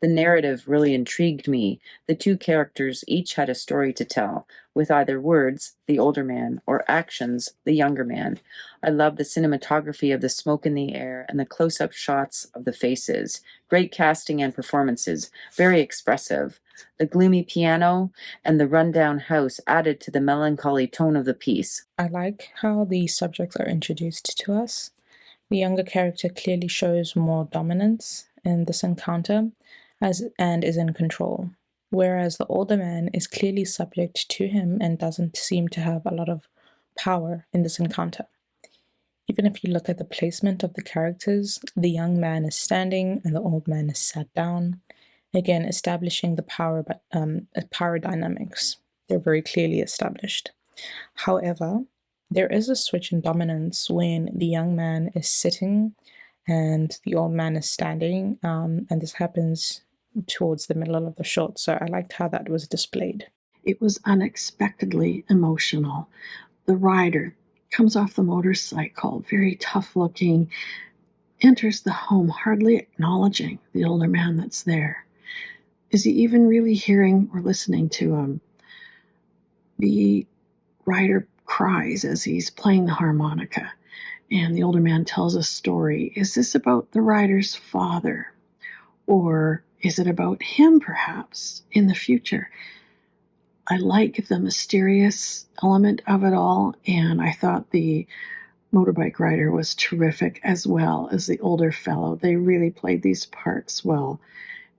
The narrative really intrigued me. The two characters each had a story to tell, with either words, the older man, or actions, the younger man. I love the cinematography of the smoke in the air and the close up shots of the faces. Great casting and performances, very expressive. The gloomy piano and the rundown house added to the melancholy tone of the piece. I like how the subjects are introduced to us. The younger character clearly shows more dominance in this encounter and is in control, whereas the older man is clearly subject to him and doesn't seem to have a lot of power in this encounter. Even if you look at the placement of the characters, the young man is standing and the old man is sat down, again establishing the power dynamics. They're very clearly established. However, there is a switch in dominance when the young man is sitting and the old man is standing, and this happens towards the middle of the shot. So I liked how that was displayed. It was unexpectedly emotional. The rider comes off the motorcycle, very tough looking, enters the home, hardly acknowledging the older man that's there. Is he even really hearing or listening to him? The rider cries as he's playing the harmonica, and the older man tells a story. Is this about the rider's father? Or is it about him, perhaps, in the future? I like the mysterious element of it all, and I thought the motorbike rider was terrific, as well as the older fellow. They really played these parts well.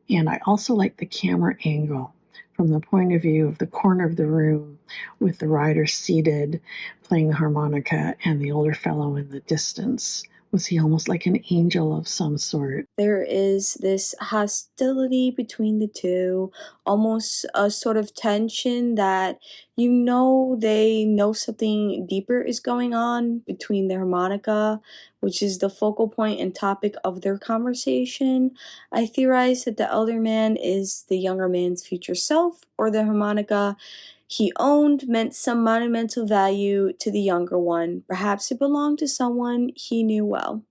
And I also like the camera angle from the point of view of the corner of the room with the rider seated playing the harmonica and the older fellow in the distance. Was he almost like an angel of some sort? There is this hostility between the two, almost a sort of tension that they know something deeper is going on between the harmonica, which is the focal point and topic of their conversation. I theorize that the elder man is the younger man's future self, or the harmonica he owned meant some monumental value to the younger one. Perhaps it belonged to someone he knew well.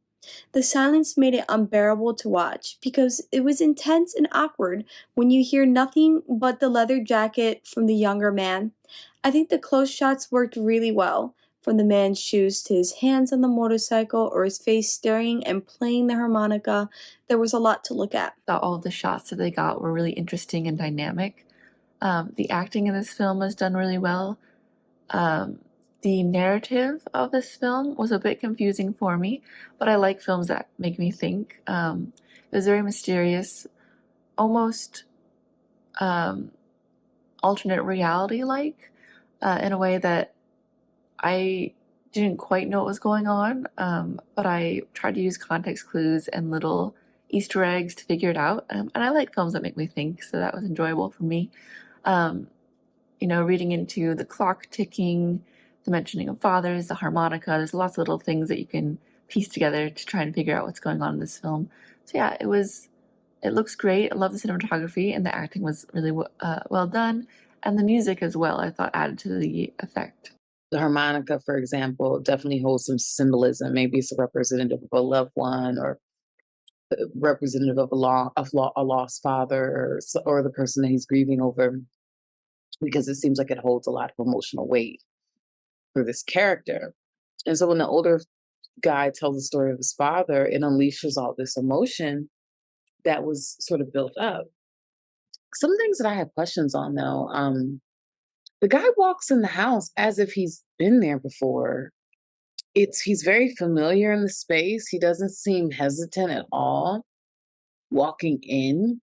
The silence made it unbearable to watch because it was intense and awkward when you hear nothing but the leather jacket from the younger man. I think the close shots worked really well, from the man's shoes to his hands on the motorcycle or his face staring and playing the harmonica. There was a lot to look at. Thought all of the shots that they got were really interesting and dynamic. The acting in this film was done really well. The narrative of this film was a bit confusing for me, but I like films that make me think. It was very mysterious, almost alternate reality-like, in a way that I didn't quite know what was going on, but I tried to use context clues and little Easter eggs to figure it out. And I like films that make me think, so that was enjoyable for me. Reading into the clock ticking, the mentioning of fathers, the harmonica, there's lots of little things that you can piece together to try and figure out what's going on in this film. So yeah, it looks great. I love the cinematography, and the acting was really well done. And the music as well, I thought, added to the effect. The harmonica, for example, definitely holds some symbolism. Maybe it's a representative of a loved one, or representative of a lost father, or the person that he's grieving over, because it seems like it holds a lot of emotional weight for this character. And so when the older guy tells the story of his father, it unleashes all this emotion that was sort of built up. Some things that I have questions on, though. The guy walks in the house as if he's been there before. He's very familiar in the space. He doesn't seem hesitant at all walking in.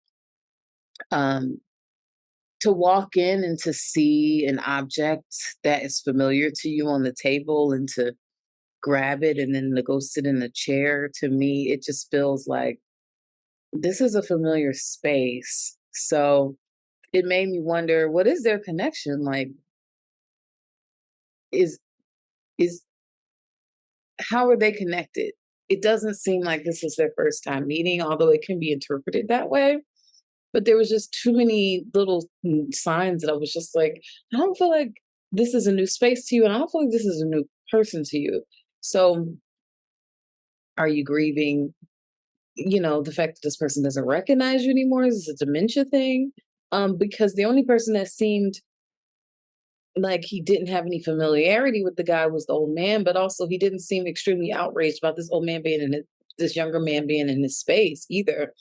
To walk in and to see an object that is familiar to you on the table and to grab it and then to go sit in the chair, to me, it just feels like this is a familiar space. So it made me wonder, what is their connection? Like, is how are they connected? It doesn't seem like this is their first time meeting, although it can be interpreted that way. But there was just too many little signs that I was just like, I don't feel like this is a new space to you, and I don't feel like this is a new person to you. So are you grieving the fact that this person doesn't recognize you anymore, is this a dementia thing? Because the only person that seemed like he didn't have any familiarity with the guy was the old man, but also he didn't seem extremely outraged about this old man being in this younger man being in his space either.